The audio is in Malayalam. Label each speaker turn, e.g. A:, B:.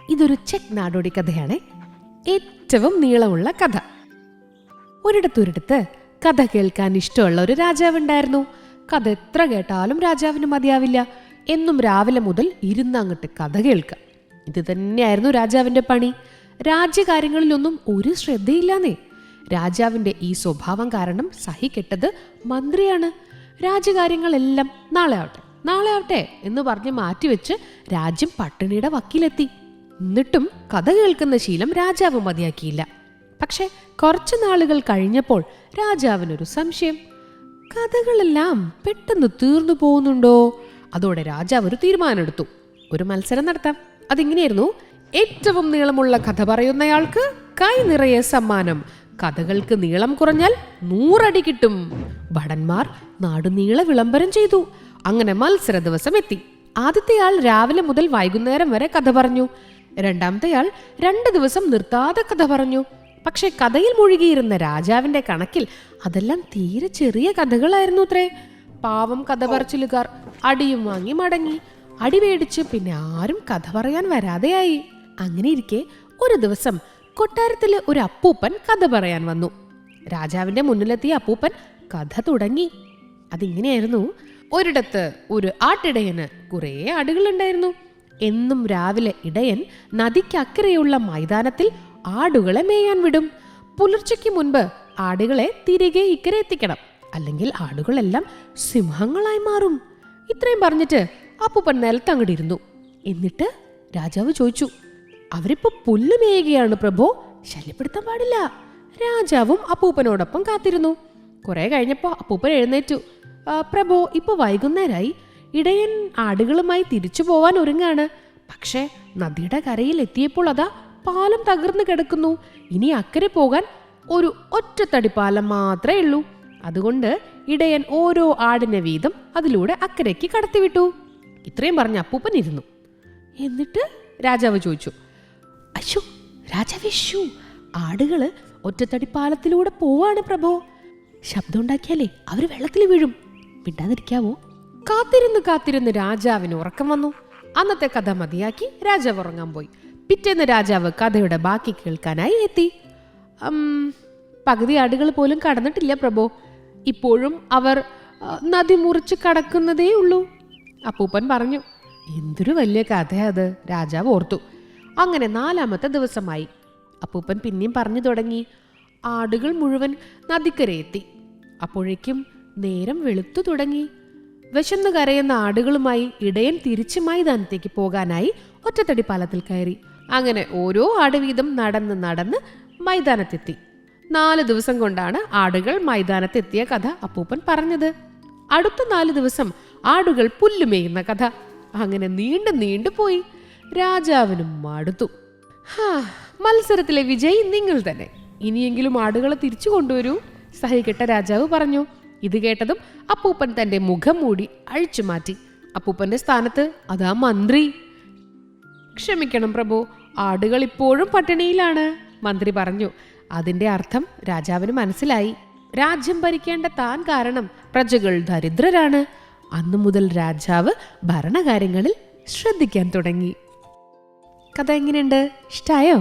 A: ഇതൊരു ചെക്ക് നാടോടി കഥയാണ്. ഏറ്റവും നീളമുള്ള കഥ. ഒരിടത്തൊരിടത്ത് കഥ കേൾക്കാൻ ഇഷ്ടമുള്ള ഒരു രാജാവുണ്ടായിരുന്നു. കഥ എത്ര കേട്ടാലും രാജാവിന് മതിയാവില്ല. എന്നും രാവിലെ മുതൽ ഇരുന്നങ്ങട്ട് കഥ കേൾക്കുക. ഇത് തന്നെയായിരുന്നു രാജാവിന്റെ പണി. രാജ്യകാര്യങ്ങളിലൊന്നും ഒരു ശ്രദ്ധയില്ലാന്നേ. രാജാവിന്റെ ഈ സ്വഭാവം കാരണം സഹികെട്ടത് മന്ത്രിയാണ്. രാജ്യകാര്യങ്ങളെല്ലാം നാളെ ആവട്ടെ എന്ന് പറഞ്ഞ് മാറ്റിവെച്ച് രാജ്യം പട്ടിണിയുടെ വക്കിലെത്തി. എന്നിട്ടും കഥ കേൾക്കുന്ന ശീലം രാജാവ് മതിയാക്കിയില്ല. പക്ഷെ കുറച്ചു നാളുകൾ കഴിഞ്ഞപ്പോൾ രാജാവിനൊരു സംശയം. കഥകളെല്ലാം പെട്ടെന്ന് തീർന്നു പോകുന്നുണ്ടോ? അതോടെ രാജാവ് ഒരു തീരുമാനമെടുത്തു. ഒരു മത്സരം നടത്താം. അതിങ്ങനെയായിരുന്നു: ഏറ്റവും നീളമുള്ള കഥ പറയുന്നയാൾക്ക് കൈ നിറയെ സമ്മാനം. കഥകൾക്ക് നീളം കുറഞ്ഞാൽ 100 അടി കിട്ടും. ഭടന്മാർ നാടുനീളെ വിളംബരം ചെയ്തു. അങ്ങനെ മത്സര ദിവസം എത്തി. ആദ്യത്തെയാൾ രാവിലെ മുതൽ വൈകുന്നേരം വരെ കഥ പറഞ്ഞു. രണ്ടാമത്തെയാൾ 2 ദിവസം നിർത്താതെ കഥ പറഞ്ഞു. പക്ഷെ കഥയിൽ മുഴുകിയിരുന്ന രാജാവിന്റെ കണക്കിൽ അതെല്ലാം തീരെ ചെറിയ കഥകളായിരുന്നു അത്രേ. പാവം കഥ പറച്ചിലുകാർ അടിയും വാങ്ങി മടങ്ങി. അടി മേടിച്ച് പിന്നെ ആരും കഥ പറയാൻ വരാതെയായി. അങ്ങനെ ഇരിക്കെ ഒരു ദിവസം കൊട്ടാരത്തിലെ ഒരു അപ്പൂപ്പൻ കഥ പറയാൻ വന്നു. രാജാവിന്റെ മുന്നിലെത്തിയ അപ്പൂപ്പൻ കഥ തുടങ്ങി. അതിങ്ങനെയായിരുന്നു: ഒരിടത്ത് ഒരു ആട്ടിടയന് കുറേ ആടുകളുണ്ടായിരുന്നു. എന്നും രാവിലെ ഇടയൻ നദിക്കക്കരെയുള്ള മൈതാനത്തിൽ ആടുകളെ മേയാൻ വിടും. പുലർച്ചയ്ക്ക് മുൻപ് ആടുകളെ തിരികെ ഇക്കരെ എത്തിക്കണം, അല്ലെങ്കിൽ ആടുകളെല്ലാം സിംഹങ്ങളായി മാറും. ഇത്രയും പറഞ്ഞിട്ട് അപ്പൂപ്പൻ നിലത്തങ്ങടിരുന്നു. എന്നിട്ട് രാജാവ് ചോദിച്ചു: അവരിപ്പോ പുല്ല് മേയുകയാണ് പ്രഭോ, ശല്യപ്പെടുത്താൻ പാടില്ല. രാജാവും അപ്പൂപ്പനോടൊപ്പം കാത്തിരുന്നു. കുറെ കഴിഞ്ഞപ്പോ അപ്പൂപ്പൻ എഴുന്നേറ്റു. പ്രഭോ, ഇപ്പൊ വൈകുന്നേരമായി. ഇടയൻ ആടുകളുമായി തിരിച്ചു പോവാൻ ഒരുങ്ങാണ്. പക്ഷെ നദിയുടെ കരയിൽ എത്തിയപ്പോൾ അതാ പാലം തകർന്നു കിടക്കുന്നു. ഇനി അക്കരെ പോകാൻ ഒരു ഒറ്റത്തടിപ്പാലം മാത്രമേ ഉള്ളൂ. അതുകൊണ്ട് ഇടയൻ ഓരോ ആടിനെ വീതം അതിലൂടെ അക്കരയ്ക്ക് കടത്തിവിട്ടു. ഇത്രയും പറഞ്ഞ അപ്പൂപ്പൻ ഇരുന്നു. എന്നിട്ട് രാജാവ് ചോദിച്ചു: അശു രാജാവേ, ആടുകള് ഒറ്റത്തടിപ്പാലത്തിലൂടെ പോവാണ് പ്രഭോ. ശബ്ദം ഉണ്ടാക്കിയാലേ അവര് വെള്ളത്തിൽ വീഴും. വിടാതിരിക്കാവോ? കാത്തിരുന്ന് രാജാവിന് ഉറക്കം വന്നു. അന്നത്തെ കഥ മതിയാക്കി രാജാവ് ഉറങ്ങാൻ പോയി. പിറ്റേന്ന് രാജാവ് കഥയുടെ ബാക്കി കേൾക്കാനായി എത്തി. പകുതി ആടുകൾ പോലും കടന്നിട്ടില്ല പ്രഭോ. ഇപ്പോഴും അവർ നദി മുറിച്ച് കടക്കുന്നതേ ഉള്ളൂ. അപ്പൂപ്പൻ പറഞ്ഞു. എന്തൊരു വലിയ കഥയാ അത്, രാജാവ് ഓർത്തു. അങ്ങനെ 4ാമത്തെ ദിവസമായി. അപ്പൂപ്പൻ പിന്നെയും പറഞ്ഞു തുടങ്ങി. ആടുകൾ മുഴുവൻ നദിക്കരയെത്തി. അപ്പോഴേക്കും നേരം വെളുത്തു തുടങ്ങി. വിശന്നു കരയുന്ന ആടുകളുമായി ഇടയൻ തിരിച്ചു മൈതാനത്തേക്ക് പോകാനായി ഒറ്റത്തടി പാലത്തിൽ കയറി. അങ്ങനെ ഓരോ ആട് വീതം നടന്ന് മൈതാനത്തെത്തി. 4 ദിവസം കൊണ്ടാണ് ആടുകൾ മൈതാനത്തെത്തിയ കഥ അപ്പൂപ്പൻ പറഞ്ഞത്. അടുത്ത 4 ദിവസം ആടുകൾ പുല്ലുമേയുന്ന കഥ. അങ്ങനെ നീണ്ടു പോയി. രാജാവിനും മടുത്തു. മത്സരത്തിലെ വിജയി നിങ്ങൾ തന്നെ. ഇനിയെങ്കിലും ആടുകളെ തിരിച്ചു കൊണ്ടുവരൂ, സഹികെട്ട രാജാവ് പറഞ്ഞു. ഇത് കേട്ടതും അപ്പൂപ്പൻ തന്റെ മുഖം മൂടി അഴിച്ചു മാറ്റി. അപ്പൂപ്പന്റെ സ്ഥാനത്ത് അതാ മന്ത്രി. ക്ഷമിക്കണം പ്രഭു, ആടുകൾ ഇപ്പോഴും പട്ടിണിയിലാണ്, മന്ത്രി പറഞ്ഞു. അതിന്റെ അർത്ഥം രാജാവിന് മനസ്സിലായി. രാജ്യം ഭരിക്കേണ്ട താൻ കാരണം പ്രജകൾ ദരിദ്രരാണ്. അന്നു മുതൽ രാജാവ് ഭരണകാര്യങ്ങളിൽ ശ്രദ്ധിക്കാൻ തുടങ്ങി. കഥ എങ്ങനെയുണ്ട്? ഇഷ്ടായോ?